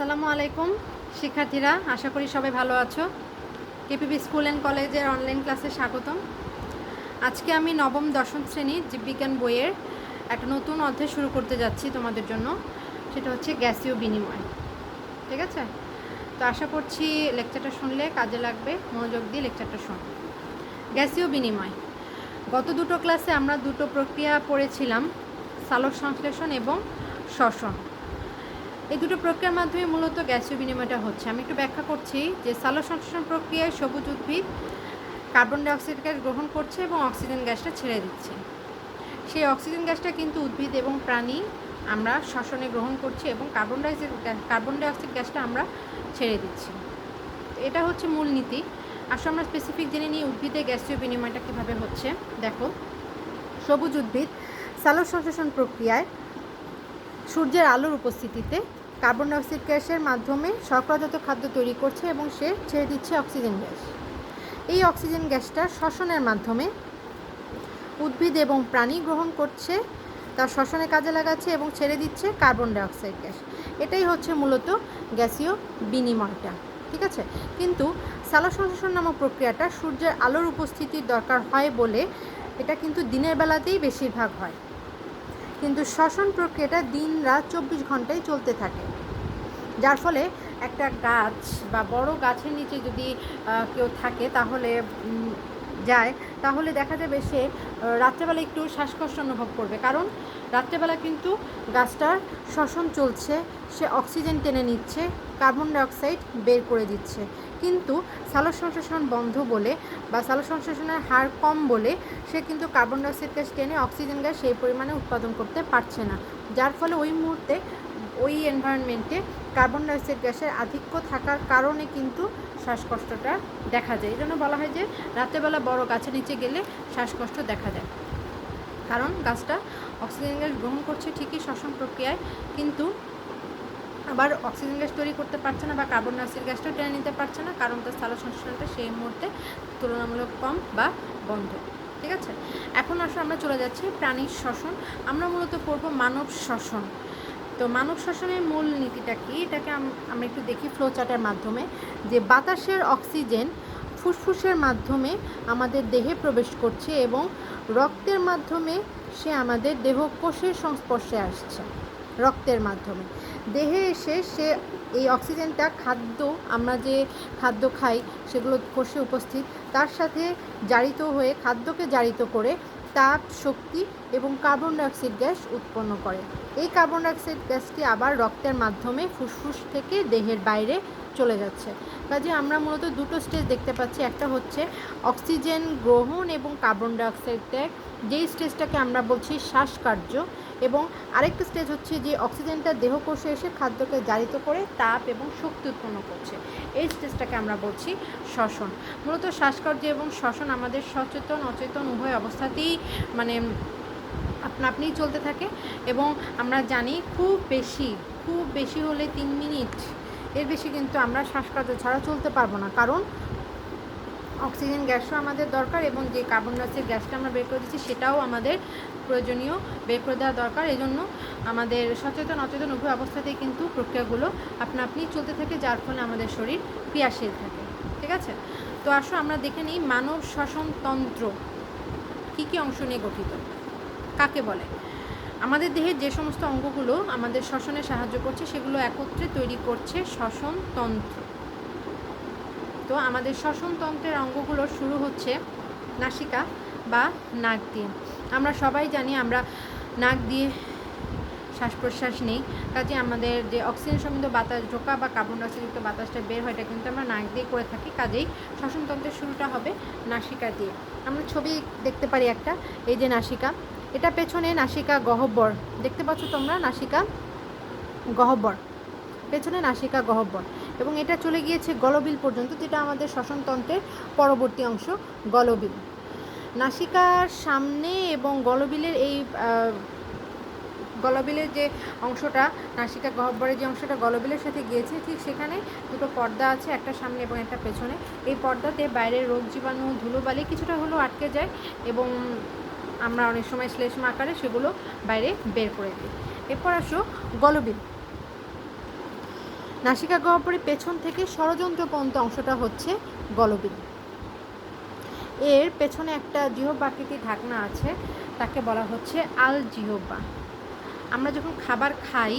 আসসালামু আলাইকুম শিক্ষার্থীরা, আশা করি সবাই ভালো আছো। কেপিবি স্কুল অ্যান্ড কলেজের অনলাইন ক্লাসে স্বাগতম। আজকে আমি নবম দশম শ্রেণীর জীববিজ্ঞান বইয়ের একটা নতুন অধ্যায় শুরু করতে যাচ্ছি তোমাদের জন্য। সেটা হচ্ছে গ্যাসীয় বিনিময়। ঠিক আছে, তো আশা করছি লেকচারটা শুনলে কাজে লাগবে। মনোযোগ দিয়ে লেকচারটা শোনো। গ্যাসীয় বিনিময়, গত দুটো ক্লাসে আমরা দুটো প্রক্রিয়া পড়েছিলাম, সালোক সংশ্লেষণ এবং শ্বসন। এই দুটো প্রক্রিয়ার মাধ্যমে মূলত গ্যাসীয় বিনিময়টা হচ্ছে। আমি একটু ব্যাখ্যা করছি যে সালোক সংশ্লেষণ প্রক্রিয়ায় সবুজ উদ্ভিদ কার্বন ডাইঅক্সাইড গ্যাস গ্রহণ করছে এবং অক্সিজেন গ্যাসটা ছেড়ে দিচ্ছে। সেই অক্সিজেন গ্যাসটা কিন্তু উদ্ভিদ এবং প্রাণী আমরা শ্বসনে গ্রহণ করছি এবং কার্বন ডাইঅক্সাইড গ্যাসটা আমরা ছেড়ে দিচ্ছি। এটা হচ্ছে মূল নীতি। আসলে আমরা স্পেসিফিক জেনে নিই উদ্ভিদে গ্যাসীয় বিনিময়টা কীভাবে হচ্ছে। দেখো, সবুজ উদ্ভিদ সালোক সংশ্লেষণ প্রক্রিয়ায় সূর্যের আলোর উপস্থিতিতে কার্বন ডাইঅক্সাইড গ্যাসের মাধ্যমে শর্করাজাত খাদ্য তৈরি করছে এবং সে ছেড়ে দিচ্ছে অক্সিজেন গ্যাস। এই অক্সিজেন গ্যাসটা শ্বসনের মাধ্যমে উদ্ভিদ এবং প্রাণী গ্রহণ করছে, তার শ্বসনে কাজে লাগাচ্ছে এবং ছেড়ে দিচ্ছে কার্বন ডাইঅক্সাইড গ্যাস। এটাই হচ্ছে মূলত গ্যাসীয় বিনিময়টা। ঠিক আছে, কিন্তু সালোক সংশ্লেষণ নামক প্রক্রিয়াটা সূর্যের আলোর উপস্থিতির দরকার হয় বলে এটা কিন্তু দিনের বেলাতেই বেশিরভাগ হয়, কিন্তু শ্বসন প্রক্রিয়াটা দিন রাত 24 ঘন্টায় চলতে থাকে। যার ফলে একটা গাছ বা বড় গাছের নিচে যদি কেউ থাকে তাহলে দেখা যাবে সে রাত্রেবেলা একটু শ্বাসকষ্ট অনুভব করবে, কারণ রাত্রেবেলা কিন্তু গাছটার শ্বসন চলছে, সে অক্সিজেন টেনে নিচ্ছে, কার্বন ডাইঅক্সাইড বের করে দিচ্ছে। কিন্তু সালোক সংশ্লেষণ বন্ধ বলে বা সালোক সংশ্লেষণের হার কম বলে সে কিন্তু কার্বন ডাইঅক্সাইড গ্যাস টেনে অক্সিজেন গ্যাস সেই পরিমাণে উৎপাদন করতে পারছে না। যার ফলে ওই মুহূর্তে ওই এনভায়রনমেন্টে কার্বন ডাইঅক্সাইড গ্যাসের আধিক্য থাকার কারণে কিন্তু শ্বাসকষ্টটা দেখা যায়। এই জন্য বলা হয় যে রাতেরবেলা বড় গাছের নিচে গেলে শ্বাসকষ্ট দেখা যায়, কারণ গাছটা অক্সিজেন গ্যাস গ্রহণ করছে ঠিকই শ্বসন প্রক্রিয়ায়, কিন্তু আবার অক্সিজেন গ্যাস তৈরি করতে পারছে না বা কার্বন ডাইঅক্সাইড গ্যাসটা টেনে নিতে পারছে না, কারণ তার সালোক সংশ্লেষণটা সেই মুহূর্তে তুলনামূলক কম বা বন্ধ। ঠিক আছে, এখন আমরা চলে যাচ্ছি প্রাণীর শ্বসন। আমরা মূলত পড়ব মানব শ্বসন। তো মানব শ্বসনের মূল নীতিটা কি, এটাকে আমরা একটু দেখি ফ্লো চার্টের মাধ্যমে। যে বাতাসের অক্সিজেন ফুসফুসের মাধ্যমে আমাদের দেহে প্রবেশ করছে এবং রক্তের মাধ্যমে সে আমাদের দেহ কোষের সংস্পর্শে আসছে। রক্তের মাধ্যমে দেহে এসে সে এই অক্সিজেনটা আমরা যে খাদ্য খাই সেগুলো কোষে উপস্থিত, তার সাথে জারিত হয়ে খাদ্যকে জারিত করে তাপ, শক্তি এবং কার্বন ডাইঅক্সাইড গ্যাস উৎপন্ন করে। এই কার্বন ডাইঅক্সাইড গ্যাসটি আবার রক্তের মাধ্যমে ফুসফুস থেকে দেহের বাইরে চলে যাচ্ছে। কাজে আমরা মূলত দুটো স্টেজ দেখতে পাচ্ছি। একটা হচ্ছে অক্সিজেন গ্রহণ এবং কার্বন ডাইঅক্সাইড ত্যাগ, যেই স্টেজটাকে আমরা বলছি শ্বাসকার্য, এবং আরেকটা স্টেজ হচ্ছে যে অক্সিজেনটা দেহকোষে এসে খাদ্যকে জারিত করে তাপ এবং শক্তি উৎপন্ন করছে। এই স্টেজটাকে আমরা বলছি শ্বসন। মূলত শ্বাসকার্য এবং শ্বসন আমাদের সচেতন অচেতন উভয় অবস্থাতেই আপনিই চলতে থাকে, এবং আমরা জানি খুব বেশি হলে 3 মিনিট, এর বেশি কিন্তু আমরা শ্বাসকার্য ছাড়া চলতে পারবো না, কারণ অক্সিজেন গ্যাসও আমাদের দরকার এবং যে কার্বন ডাইঅক্সাইড গ্যাসটা আমরা বের করে দিচ্ছি সেটাও আমাদের প্রয়োজনীয় বের করে দেওয়া দরকার। এই জন্য আমাদের সচেতন অচেতন উভয় অবস্থাতেই কিন্তু প্রক্রিয়াগুলো আপনি চলতে থাকে, যার ফলে আমাদের শরীর ক্রিয়াশীল থাকে। ঠিক আছে, তো আমরা দেখে নিই মানব শ্বসন তন্ত্র কী কী অংশ নিয়ে গঠিত, কাকে বলে। আমাদের দেহের যে সমস্ত অঙ্গগুলো আমাদের শ্বসনে সাহায্য করছে সেগুলো একত্রে তৈরি করছে শ্বসন তন্ত্র। তো আমাদের শ্বসন তন্ত্রের অঙ্গগুলোর শুরু হচ্ছে নাসিকা বা নাক দিয়ে। আমরা সবাই জানি আমরা নাক দিয়ে শ্বাস প্রশ্বাস নেই, কাজে আমাদের যে অক্সিজেন সমৃদ্ধ বাতাস ঢোকা বা কার্বন ডাইঅক্সাইডযুক্ত বাতাসটা বের হয় এটা কিন্তু আমরা নাক দিয়ে করে থাকি। কাজেই শ্বসনতন্ত্রের শুরুটা হবে নাসিকা দিয়ে। আমরা ছবি দেখতে পারি একটা, এই যে নাসিকা, এটা পেছনে নাসিকা গহ্বর দেখতে পাচ্ছ তোমরা, নাসিকা গহ্বর, পেছনে নাসিকা গহ্বর, এবং এটা চলে গিয়েছে গলবিল পর্যন্ত, যেটা আমাদের শ্বসনতন্ত্রের পরবর্তী অংশ গলবিল। নাসিকার সামনে এবং গলবিলের যে অংশটা, নাসিকা গহ্বরের যে অংশটা গলবিলের সাথে গিয়েছে, ঠিক সেখানে দুটো পর্দা আছে, একটা সামনে এবং একটা পেছনে। এই পর্দাতে বাইরের রোগ জীবাণু ধুলোবালি কিছুটা হলেও আটকে যায় এবং আমরা অনেক সময় শ্লেষ্মা আকারে সেগুলো বাইরে বের করে দিই। এরপর গলবিল। নাসিকা গহ্বরের পেছন থেকে ষড়যন্ত্র পর্যন্ত অংশটা হচ্ছে গলবিল। এর পেছনে একটা জিহ্বাকৃতি ঢাকনা আছে, তাকে বলা হচ্ছে আলজিহ্বা। আমরা যখন খাবার খাই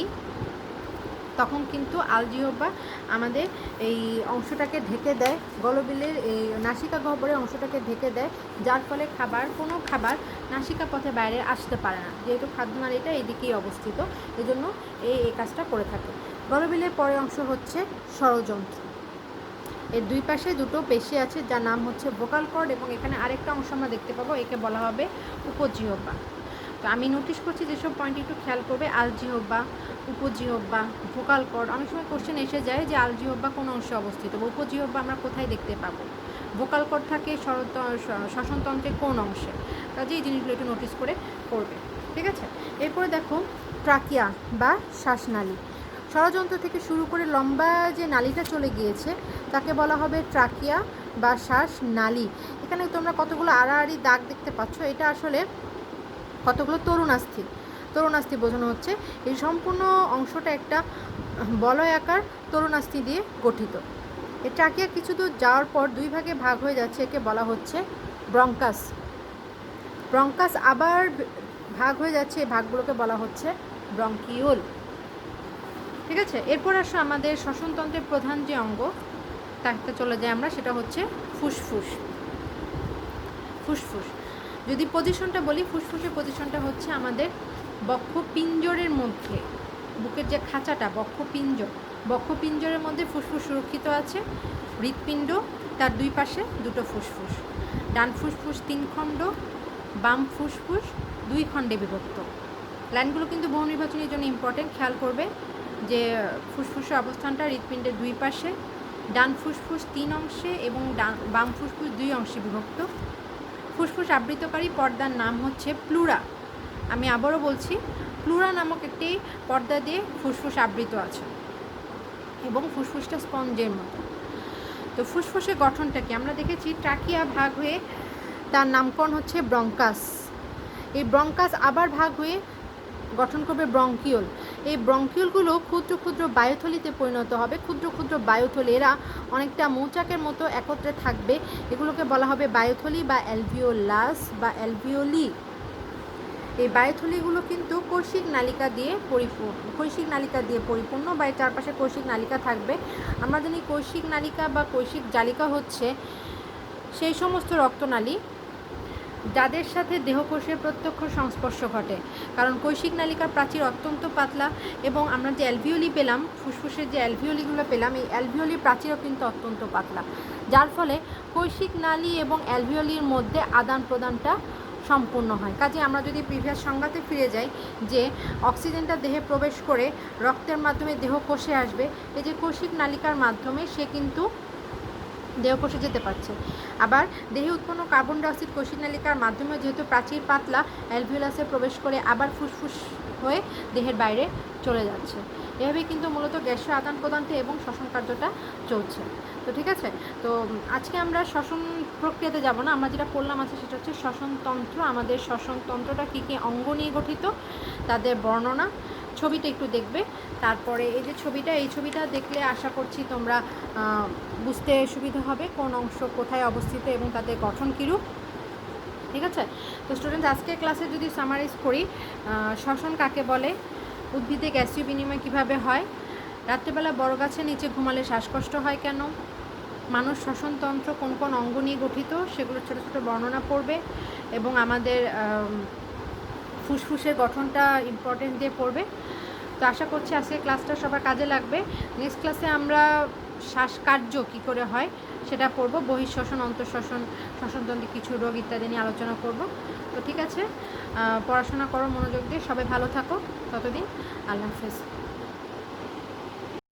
তখন কিন্তু আলজিহ্বা আমাদের এই অংশটাকে ঢেকে দেয়, গলবিলের এই নাসিকা গহ্বরের অংশটাকে ঢেকে দেয়, যার ফলে কোনো খাবার নাসিকা পথে বাইরে আসতে পারে না, যেহেতু খাদ্যনালীটা এইদিকেই অবস্থিত, এজন্য এই কাজটা করে থাকে। গলবিলের পরের অংশ হচ্ছে ষড়যন্ত্র। এর দুই পাশে দুটো পেশি আছে, যার নাম হচ্ছে ভোকাল কর্ড, এবং এখানে আরেকটা অংশ আমরা দেখতে পাবো, একে বলা হবে উপজিহ্বা। তো আমি নোটিশ করছি যেসব পয়েন্ট একটু খেয়াল করবে, আলজিহ্বা, উপজিহ্বা, ভোকাল কর্ড। অনেক সময় কোশ্চেন এসে যায় যে আলজিহ্বা কোন অংশে অবস্থিত, বা উপজিহ্বা আমরা কোথায় দেখতে পাবো, ভোকাল কর্ড থাকে শ্বসনতন্ত্রের কোন অংশে। কাজে এই জিনিসগুলো একটু নোটিশ করে করবে, ঠিক আছে। এরপরে দেখো ট্রাকিয়া বা শ্বাসনালী। ষড়যন্ত্র থেকে শুরু করে লম্বা যে নালীটা চলে গিয়েছে তাকে বলা হবে ট্রাকিয়া বা শ্বাসনালী। এখানে তোমরা কতগুলো আড়াআড়ি দাগ দেখতে পাচ্ছ, এটা আসলে কতগুলো তরুণাস্থি বোঝানো হচ্ছে। এই সম্পূর্ণ অংশটা একটা বলয়াকার তরুণাস্থি দিয়ে গঠিত। এই ট্রাকিয়া কিছু দূর যাওয়ার পর দুই ভাগে ভাগ হয়ে যাচ্ছে, একে বলা হচ্ছে ব্রঙ্কাস। ব্রঙ্কাস আবার ভাগ হয়ে যাচ্ছে, এই ভাগগুলোকে বলা হচ্ছে ব্রঙ্কিউল, ঠিক আছে। এরপর আসো আমাদের শ্বসনতন্ত্রের প্রধান যে অঙ্গ, তাতে চলে যায় আমরা, সেটা হচ্ছে ফুসফুস। যদি পজিশনটা বলি, ফুসফুসের পজিশনটা হচ্ছে আমাদের বক্ষপিঞ্জরের মধ্যে, বুকের যে খাঁচাটা বক্ষপিঞ্জরের মধ্যে ফুসফুস সুরক্ষিত আছে। হৃৎপিণ্ড, তার দুই পাশে দুটো ফুসফুস, ডান ফুসফুস 3 খণ্ড, বাম ফুসফুস 2 খণ্ডে বিভক্ত। লাইনগুলো কিন্তু বহু নির্বাচনের জন্য ইম্পর্টেন্ট, খেয়াল করবে যে ফুসফুসের অবস্থানটা হৃৎপিণ্ডের দুই পাশে, ডান ফুসফুস 3 অংশে এবং বাম ফুসফুস 2 অংশে বিভক্ত। ফুসফুস আবৃতকারী পর্দার নাম হচ্ছে প্লুরা। আমি আবারও বলছি, প্লুরা নামক একটি পর্দা দিয়ে ফুসফুস আবৃত আছে, এবং ফুসফুসটা স্পঞ্জের মতো। তো ফুসফুসের গঠনটা কি আমরা দেখেছি, ট্রাকিয়া ভাগ হয়ে তার নামকরণ হচ্ছে ব্রঙ্কাস। এই ব্রঙ্কাস আবার ভাগ হয়ে গঠন করবে ব্রঙ্কিউল। এই ব্রঙ্কিউলগুলো ক্ষুদ্র ক্ষুদ্র বায়ুথলিতে পরিণত হবে, ক্ষুদ্র ক্ষুদ্র বায়ুথলি, এরা অনেকটা মৌচাকের মতো একত্রে থাকবে, এগুলোকে বলা হবে বায়ুথলি বা অ্যালভিওলাস বা অ্যালভিওলি। এই বায়ুথলিগুলো কিন্তু কৈশিক নালিকা দিয়ে পরিপূর্ণ, বা এর চারপাশে কৈশিক নালিকা থাকবে। আমরা জানি কৈশিক নালিকা বা কৈশিক জালিকা হচ্ছে সেই সমস্ত রক্তনালী যাদের সাথে দেহকোষের প্রত্যক্ষ সংস্পর্শ ঘটে, কারণ কৈশিক নালিকার প্রাচীর অত্যন্ত পাতলা, এবং আমরা যে অ্যালভিওলি পেলাম, ফুসফুসের যে অ্যালভিওলিগুলো পেলাম, এই অ্যালভিওলির প্রাচীরও কিন্তু অত্যন্ত পাতলা, যার ফলে কৈশিক নালী এবং অ্যালভিওলির মধ্যে আদান প্রদানটা সম্পূর্ণ হয়। কাজে আমরা যদি প্রিভিয়াস সংজ্ঞাতে ফিরে যাই যে অক্সিজেনটা দেহে প্রবেশ করে রক্তের মাধ্যমে দেহকোষে আসবে, এই যে কৈশিক নালিকার মাধ্যমে সে কিন্তু দেহকোষে যেতে পারছে। আবার দেহে উৎপন্ন কার্বন ডাইঅক্সাইড কৈশিক নালিকার মাধ্যমে যেহেতু প্রাচীর পাতলা, অ্যালভিওলাসে প্রবেশ করে আবার ফুসফুস হয়ে দেহের বাইরে চলে যাচ্ছে। এভাবে কিন্তু মূলত গ্যাসীয় আদান প্রদানটা এবং শ্বসন কার্যটা চলছে। তো ঠিক আছে, তো আজকে আমরা শ্বসন প্রক্রিয়াতে যাব না, আমরা যেটা পড়লাম আছে সেটা হচ্ছে শ্বসনতন্ত্র। আমাদের শ্বসনতন্ত্রটা কী কী অঙ্গ নিয়ে গঠিত, তাদের বর্ণনা। ছবিটা একটু দেখবে, তারপরে এই যে এই ছবিটা দেখলে আশা করছি তোমরা বুঝতে সুবিধা হবে কোন অংশ কোথায় অবস্থিত এবং তাদের গঠন কীরূপ, ঠিক আছে। তো স্টুডেন্ট, আজকের ক্লাসে যদি সামারাইজ করি, শ্বসন কাকে বলে, উদ্ভিদে গ্যাসীয় বিনিময় কীভাবে হয়, রাত্রেবেলা বড় গাছের নিচে ঘুমালে শ্বাসকষ্ট হয় কেন, মানুষ শ্বসনতন্ত্র কোন কোন অঙ্গ নিয়ে গঠিত সেগুলোর ছোটো ছোটো বর্ণনা পড়বে, এবং আমাদের ফুসফুসের গঠনটা ইম্পর্টেন্ট দিয়ে পড়বে। তো আশা করছি আজকের ক্লাসটা সবার কাজে লাগবে। নেক্সট ক্লাসে আমরা শ্বাসকার্য কী করে হয় সেটা পড়ব, বহিঃশ্বসন, অন্তঃশ্বসন, শ্বসনতন্ত্রের কিছু রোগ ইত্যাদি নিয়ে আলোচনা করব। তো ঠিক আছে, পড়াশোনা করো মনোযোগ দিয়ে, সবাই ভালো থাকো, ততদিন আল্লাহ হাফেজ।